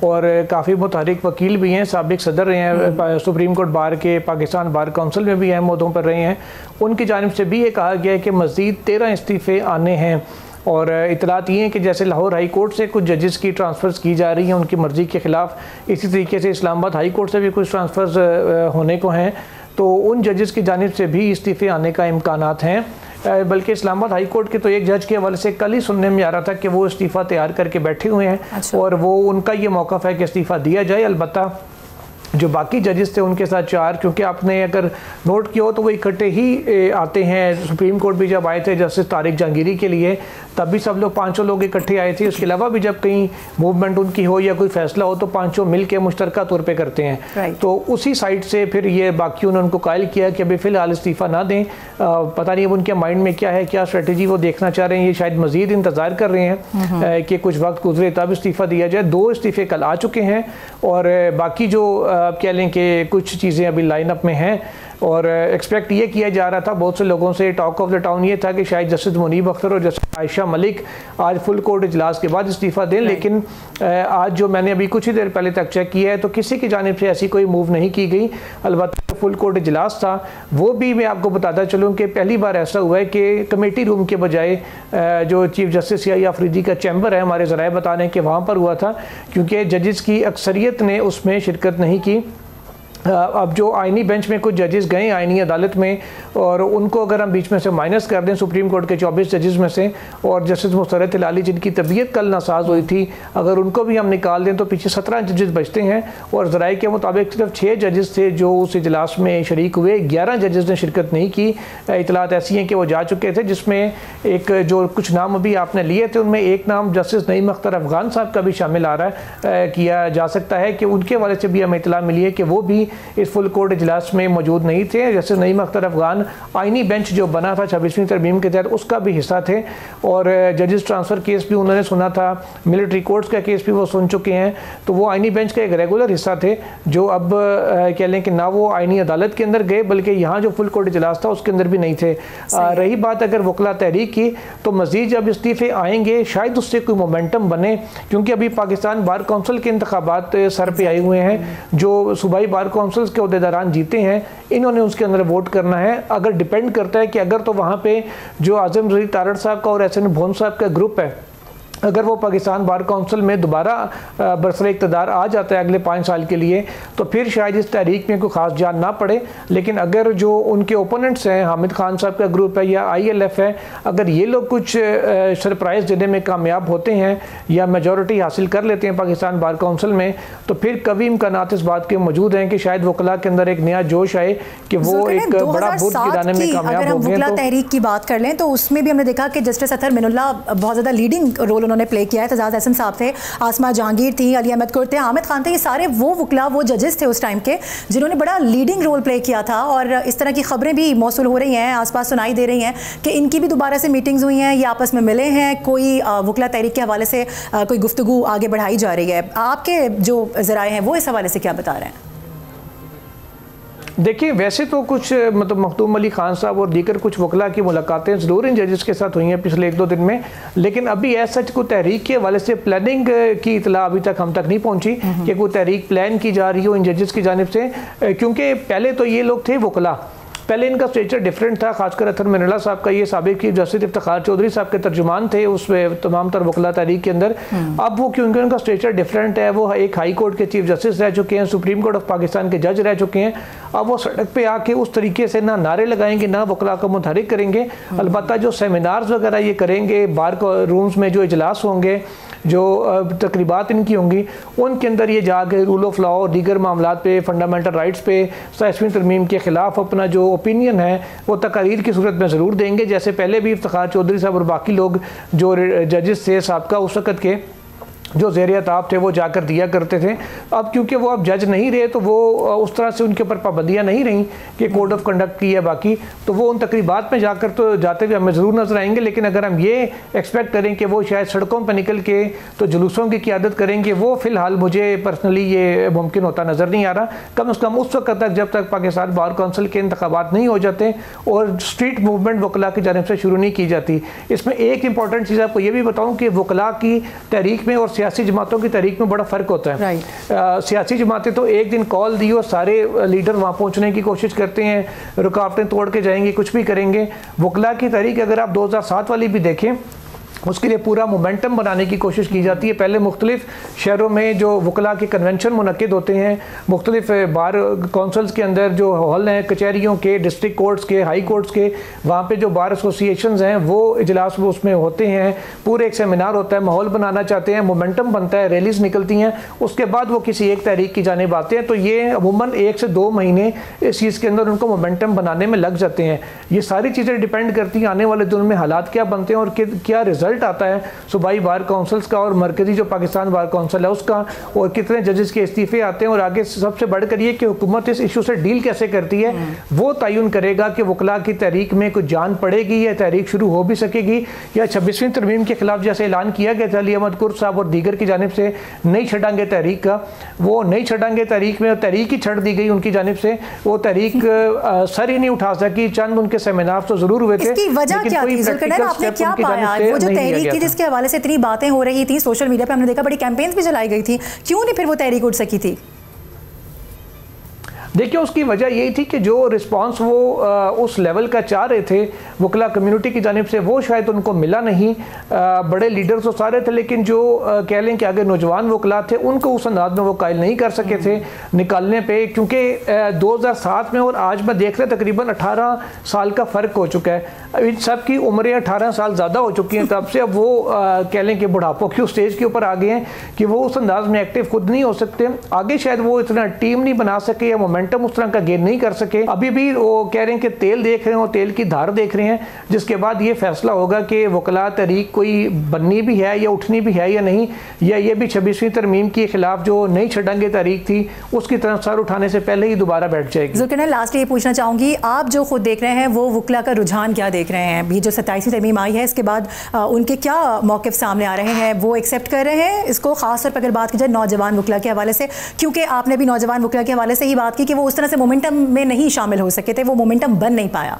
और काफ़ी मुतहरिक वकील भी हैं, साबिक सदर रहे हैं सुप्रीम कोर्ट बार के, पाकिस्तान बार काउंसिल में भी अहम ओहदों पर रहे हैं, उनकी जानिब से भी ये कहा गया है कि मज़ीद 13 इस्तीफ़े आने हैं। और इतलात ये हैं कि जैसे लाहौर हाई कोर्ट से कुछ जजेस की ट्रांसफ़र्स की जा रही हैं उनकी मर्ज़ी के ख़िलाफ़, इसी तरीके से इस्लामाबाद हाई कोर्ट से भी कुछ ट्रांसफ़र्स होने को हैं, तो उन जजेस की जानिब से भी इस्तीफ़े आने का इम्कानात हैं। बल्कि इस्लामाबाद हाई कोर्ट के तो एक जज के हवाले से कल ही सुनने में आ रहा था कि वो इस्तीफ़ा तैयार करके बैठे हुए हैं। अच्छा। और वो उनका ये मौक़िफ़ है कि इस्तीफ़ा दिया जाए। अलबत्ता जो बाकी जजेस थे उनके साथ 4, क्योंकि आपने अगर नोट किया हो तो वो इकट्ठे ही आते हैं। सुप्रीम कोर्ट भी जब आए थे जस्टिस तारिक जहांगीरी के लिए, तब भी सब लोग 5 लोग इकट्ठे आए थे। उसके अलावा भी जब कहीं मूवमेंट उनकी हो या कोई फैसला हो तो 5 मिल के मुश्तरका तौर पे करते हैं। तो उसी साइड से फिर ये बाकियों ने उनको कायल किया कि अभी फ़िलहाल इस्तीफ़ा ना दें। पता नहीं अब उनके माइंड में क्या है, क्या स्ट्रेटजी वो देखना चाह रहे हैं। ये शायद मज़ीद इंतज़ार कर रहे हैं कि कुछ वक्त गुजरे तब इस्तीफ़ा दिया जाए। 2 इस्तीफ़े कल आ चुके हैं, और बाकी जो आप कह लें कि कुछ चीज़ें अभी लाइन अप में हैं। और एक्सपेक्ट ये किया जा रहा था बहुत से लोगों से, टॉक ऑफ द टाउन ये था कि शायद जस्टिस मुनीब अख्तर और जस्टिस आयशा मलिक आज फुल कोर्ट इजलास के बाद इस्तीफ़ा दें, लेकिन आज जो मैंने अभी कुछ ही देर पहले तक चेक किया है तो किसी की जानिब से ऐसी कोई मूव नहीं की गई। अलबत्ता फुल कोर्ट इजलास था वो भी मैं आपको बताता चलूँ कि पहली बार ऐसा हुआ है कि कमेटी रूम के बजाय जो चीफ जस्टिस या अफरीदी का चैम्बर है, हमारे ज़राए बताने के वहाँ पर हुआ था, क्योंकि जजेस की अक्सरियत ने उसमें शिरकत नहीं की। अब जो आइनी बेंच में कुछ जजेस गए आइनी अदालत में, और उनको अगर हम बीच में से माइनस कर दें सुप्रीम कोर्ट के 24 जजेस में से, और जस्टिस मुसर्रत हिलाली जिनकी तबीयत कल नासाज हुई थी, अगर उनको भी हम निकाल दें तो पीछे 17 जजेस बचते हैं। और ज़राए के मुताबिक सिर्फ 6 जजेस थे जो उस इजलास में शरीक हुए, 11 जजेस ने शिरकत नहीं की। इतलात ऐसी हैं कि वो जा चुके थे, जिसमें एक जो कुछ नाम अभी आपने लिए थे उनमें एक नाम जस्टिस नईम अख्तर अफगान साहब का भी शामिल आ रहा है, किया जा सकता है कि उनके वाले से भी हमें इतला मिली है कि वो भी इस फुल कोर्ट इजलास में मौजूद नहीं थे। जैसे नईम अख्तर अफगान आइनी बेंच जो बना था 26वीं तरमीम के तहत उसका भी हिस्सा थे, और जजेस ट्रांसफ़र केस भी उन्होंने सुना था, मिलिट्री कोर्ट्स का केस भी वो सुन चुके हैं। तो वो आइनी बेंच का एक रेगुलर हिस्सा थे, जो अब कह लें कि ना वो आइनी अदालत के अंदर गए बल्कि यहाँ जो फुल कोर्ट इजलास था उसके अंदर भी नहीं थे। रही बात अगर वकला तहरीक की, तो मज़ीद जब इस्तीफ़े आएंगे शायद उससे कोई मोमेंटम बने, क्योंकि अभी पाकिस्तान बार काउंसिल के इंतखाबात सर पे आए हुए हैं। जो सूबाई बार काउंसिल के अहदेदारान जीते हैं इन्होंने उसके अंदर वोट करना है। अगर डिपेंड करता है कि अगर तो वहाँ पे जो आज़म रज़ी तारड़ साहब का और SN भोन साहब का ग्रुप है, अगर वो पाकिस्तान बार काउंसिल में दोबारा बरसर इक़्तिदार आ जाता है अगले 5 साल के लिए, तो फिर शायद इस तहरीक में कोई ख़ास जान ना पड़े। लेकिन अगर जो उनके ओपोनेंट्स हैं, हामिद खान साहब का ग्रुप है या ILF है, अगर ये लोग कुछ सरप्राइज़ देने में कामयाब होते हैं या मेजॉरिटी हासिल कर लेते हैं पाकिस्तान बार काउंसिल में, तो फिर कभी इम्कानात इस बात के मौजूद हैं कि शायद वकला के अंदर एक नया जोश आए कि वो एक बड़ा बुर्ज गिराने में कामयाब हो गए। वकला तहरीक की बात कर लें तो उसमें भी हमने देखा कि जस्टिस अतहर मिनुल्लाह बहुत ज़्यादा लीडिंग रोल उन्होंने प्ले किया है। तजाद हसन साहब थे, आसमा जहांगीर थी, अली अहमद कुर थे, हामिद खान थे, ये सारे वो वकला वो जजेस थे उस टाइम के जिन्होंने बड़ा लीडिंग रोल प्ले किया था। और इस तरह की खबरें भी मौसूल हो रही हैं, आसपास सुनाई दे रही हैं कि इनकी भी दोबारा से मीटिंग्स हुई हैं, ये आपस में मिले हैं, कोई वकला तहरीक के हवाले से कोई गुफ्तगू आगे बढ़ाई जा रही है। आपके जो ज़राए हैं वो इस हवाले से क्या बता रहे हैं? देखिए, वैसे तो कुछ मतलब मखदूम अली खान साहब और दीगर कुछ वकला की मुलाकातें ज़रूर इन जजेस के साथ हुई हैं पिछले 1-2 दिन में, लेकिन अभी ऐसा कोई तहरीक के हवाले से प्लानिंग की इतला अभी तक हम तक नहीं पहुंची कि कोई तहरीक प्लान की जा रही हो इन जजेस की जानिब से, क्योंकि पहले तो ये लोग थे वकला, पहले इनका स्ट्रेचर डिफरेंट था। खासकर अतहर मिनुल्लाह साहब का, ये साबिक चीफ जस्टिस इफ्तिखार चौधरी साहब के तर्जुमान थे उस तमाम तर वकला तहरीक के अंदर। अब वो क्योंकि उनका स्ट्रेचर डिफरेंट है, वो एक हाई कोर्ट के चीफ जस्टिस रह चुके हैं, सुप्रीम कोर्ट ऑफ पाकिस्तान के जज रह चुके हैं। अब वो सड़क पे आके उस तरीके से ना नारे लगाएंगे ना वकला को मुतहरिक करेंगे। अलबत्ता जो सेमिनार्स वगैरह ये करेंगे, बार रूम्स में जो इजलास होंगे, जो तकरीबात इनकी होंगी, उनके अंदर ये जाके रूल ऑफ लॉ और दीगर मामलात पे, फंडामेंटल राइट्स पे, 27वीं तरमीम के ख़िलाफ़ अपना जो ओपिनियन है वो तकारीर की सूरत में ज़रूर देंगे। जैसे पहले भी इफ्तिखार चौधरी साहब और बाकी लोग जो जजेस थे साबका उस वक़्त के, जो ज़ेर-ए-ताब थे वो जाकर दिया करते थे। अब क्योंकि वो अब जज नहीं रहे तो वो उस तरह से उनके ऊपर पाबंदियाँ नहीं रहीं कि कोड ऑफ कंडक्ट की है बाकी, तो वो उन तकरीबात में जाकर तो जाते हुए हमें ज़रूर नज़र आएंगे। लेकिन अगर हम ये एक्सपेक्ट करें कि वो शायद सड़कों पर निकल के तो जुलूसों की क़ियादत करेंगे, वो फ़िलहाल मुझे पर्सनली ये मुमकिन होता नज़र नहीं आ रहा। कम से कम उस वक्त तक जब तक पाकिस्तान बार कौंसिल के इंतखाबात नहीं हो जाते और स्ट्रीट मूवमेंट वकला की जानिब से शुरू नहीं की जाती। इसमें एक इंपॉर्टेंट चीज़ आपको ये भी बताऊँ कि वकला की तहरीक में और सियासी जमातों की तहरीक में बड़ा फ़र्क होता है। सियासी जमातें तो एक दिन कॉल दी और सारे लीडर वहाँ पहुँचने की कोशिश करते हैं, रुकावटें तोड़ के जाएंगे, कुछ भी करेंगे। वकला की तहरीक अगर आप 2007 वाली भी देखें, उसके लिए पूरा मोमेंटम बनाने की कोशिश की जाती है। पहले मुख्तलिफ शहरों में जो वकला के कन्वेंशन मुनक्किद होते हैं, मुख्तलिफ बार कौंसल्स के अंदर जो हॉल हैं कचहरियों के, डिस्ट्रिक्ट कोर्ट्स के, हाई कोर्ट्स के, वहाँ पे जो बार एसोसिएशंस हैं वो इजलास वो उसमें होते हैं, पूरे एक सेमिनार होता है, माहौल बनाना चाहते हैं, मोमेंटम बनता है, रैलीज निकलती हैं, उसके बाद वो किसी एक तहरीक की जानिब आते हैं। तो ये अमूमन 1 से 2 महीने इस चीज़ के अंदर उनको मोमेंटम बनाने में लग जाते हैं। ये सारी चीज़ें डिपेंड करती हैं आने वाले दिनों में हालात क्या बनते हैं और क्या रिजल्ट आता है सूबाई बार काउंसिल्स का और मरकजी जो पाकिस्तान बार काउंसिल है उसका, और कितने जजेस के इस्तीफे आते हैं, और आगे सबसे बढ़कर ये कि हुकूमत इस इशू से डील कैसे करती है वो तयन करेगा कि वकला की तहरीक में कुछ जान पड़ेगी या तहरीक शुरू हो भी सकेगी, या 26वीं तरमीम के खिलाफ जैसे ऐलान किया गया था अली अहमद कुर्द साहब और दीगर की जानिब से नहीं छड़ांगे तहरीक का, वो नहीं छड़ांगे तहरीक में, और तहरीक ही छड़ दी गई उनकी जानिब से। वो तहरीक सर ही नहीं उठा सकी, चंद उनके सेमिनार तो जरूर हुए थे, इसकी वजह क्या थी ज़ुल्करनैन, आपने क्या पाया? वो जो तहरीक थी जिसके हवाले से इतनी बातें हो रही थी, सोशल मीडिया पे हमने देखा बड़ी कैंपेन्स भी चलाई गई थी, क्यों नहीं फिर वो तहरीक उठ सकी थी? देखिए उसकी वजह यही थी कि जो रिस्पांस वो उस लेवल का चाह रहे थे वकला कम्युनिटी की जानिब से वो शायद उनको मिला नहीं। बड़े लीडर तो सारे थे, लेकिन जो कह लें कि आगे नौजवान वकला थे उनको उस अंदाज में वो कायल नहीं कर सके थे निकालने पे, क्योंकि 2007 में और आज में देख रहे तकरीबन 18 साल का फ़र्क हो चुका है। इन सब की उम्रें 18 साल ज़्यादा हो चुकी हैं, तब से अब वो कह लें कि बुढ़ापों की स्टेज के ऊपर आ गए हैं कि वो उस अंदाज में एक्टिव खुद नहीं हो सकते। आगे शायद वो इतना टीम नहीं बना सके या मोमेंटम उस तरह का गेन नहीं कर सके। अभी भी वो कह रहे हैं कि तेल देख रहे हैं और तेल की धार देख रहे हैं, जिसके बाद ये फैसला होगा कि वकला तहरीक कोई बननी भी है या उठनी भी है या नहीं, या ये भी 26वीं तरमीम के खिलाफ जो नहीं छड़ांगे तहरीक थी उसकी तरफ सर उठाने से पहले ही दोबारा बैठ जाएगी। ज़ुल्करनैन, लास्ट ये पूछना चाहूँगी, आप जो खुद देख रहे हैं वो वकला का रुझान क्या देख रहे हैं? ये जो 27वीं तरमीम आई है इसके बाद उनके क्या मौक़िफ़ सामने आ रहे हैं? वो एक्सेप्ट कर रहे हैं इसको, खासतौर पर अगर बात की जाए नौजवान वकला के हवाले से, क्योंकि आपने भी नौजवान वकला के हवाले से ही बात की कि वो उस तरह से मोमेंटम में नहीं शामिल हो सके थे, वो मोमेंटम बन नहीं पाया।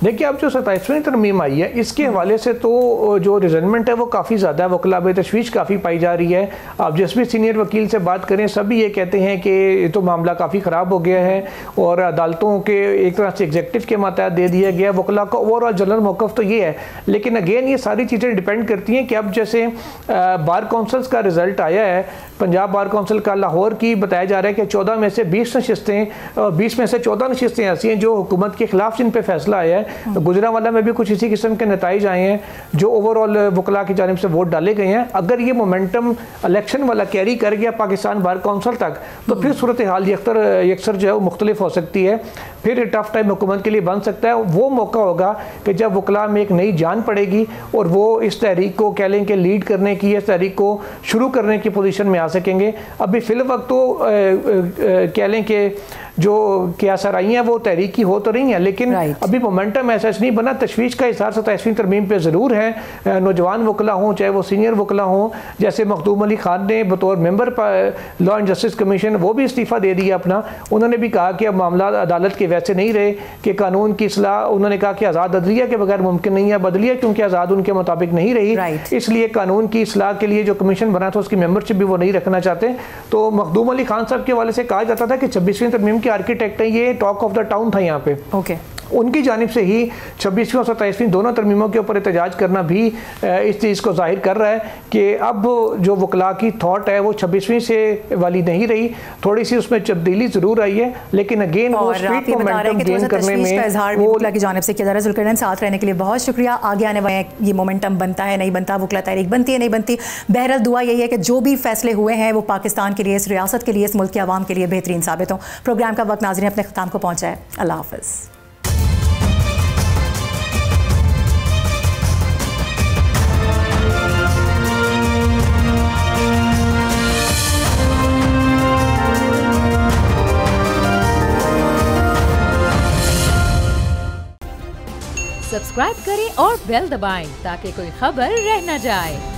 देखिए अब जो 27वीं तरमीम आई है इसके हवाले से तो जो रिजनमेंट है वो काफ़ी ज़्यादा है, वकला में तशवीश काफ़ी पाई जा रही है। आप जिस भी सीनियर वकील से बात करें सभी ये कहते हैं कि ये तो मामला काफ़ी ख़राब हो गया है और अदालतों के एक तरह से एग्जेक्टिव के मातहत दे दिया गया। वकला का ओवरऑल जनरल मौक़िफ़ तो ये है, लेकिन अगेन ये सारी चीज़ें डिपेंड करती हैं कि अब जैसे बार काउंसिल्स का रिज़ल्ट आया है, पंजाब बार काउंसिल का लाहौर की बताया जा रहा है कि 14 में से 20 नशिस्तें, 20 में से 14 नशिस्तें ऐसी हैं जो हुकूमत के खिलाफ जिन पर फैसला आया है। तो गुजरांवाला में भी कुछ इसी किस्म के नताइज आए हैं जो ओवरऑल वकला की जानिब से वोट डाले गए हैं। अगर ये मोमेंटम इलेक्शन वाला कैरी कर गया पाकिस्तान बार काउंसिल तक तो फिर सूरत हाल यकसर जो है वो मुख्तलिफ हो सकती है, फिर टफ टाइम हुकूमत के लिए बन सकता है। वो मौका होगा कि जब वकला में एक नई जान पड़ेगी और वो इस तहरीक को कह लें कि लीड करने की, इस तहरीक को शुरू करने की पोजीशन में आ सकेंगे। अभी फिल वक्त तो कह लें कि जो क्या सराइयाँ वो तहरीकी हो तो रही हैं, लेकिन अभी मोमेंटम ऐसा नहीं बना। तशवीश का इज़हार 27वीं तरमीम पे ज़रूर है। नौजवान वकला हों चाहे वो सीनियर वकला हों, जैसे मखदूम अली खान ने बतौर member law and justice commission वो भी इस्तीफ़ा दे दिया अपना। उन्होंने भी कहा कि अब मामला अदालत के वैसे नहीं रहे कि कानून की इस्लाह, उन्होंने कहा कि आज़ाद अदलिया के बगैर मुमकिन नहीं है, बदलिया क्योंकि आज़ाद उनके मुताबिक नहीं रही, इसलिए कानून की इस्लाह के लिए जो कमीशन बना था उसकी मेंबरशिप भी वो नहीं रखना चाहते। तो मखदूम अली खान साहब के हवाले से कहा जाता था कि 26वीं तरमीम के आर्किटेक्ट है, ये टॉक ऑफ द टाउन था यहाँ पे। उनकी जानिब से ही 26वीं और 27वीं दोनों तरमीमों के ऊपर एहतजाज करना भी इस चीज़ को जाहिर कर रहा है कि अब जो वकला की थॉट है वो 26वीं से वाली नहीं रही, थोड़ी सी उसमें तब्दीली ज़रूर आई है, लेकिन अगेन वो स्ट्रीट मोमेंटम गेन करने में वो वकला की जानिब से किया जा रहा है। ज़ुल्करनैन, साथ रहने के लिए बहुत शुक्रिया। आगे आने वाले ये मोमेंटम बनता है नहीं बनता, वकला तहरीक बनती है नहीं बनती, बहरहाल दुआ यही है कि जो भी फैसले हुए हैं वो पाकिस्तान के लिए, इस रियासत के लिए, इस मुल्क के आवाम के लिए बेहतरीन साबित हों। प्रोग्राम का वक्त नाज़रीन अपने ख़त्म को पहुँचा है। अल्लाह हाफ़िज़। सब्सक्राइब करें और बेल दबाएं ताकि कोई खबर रह न जाए।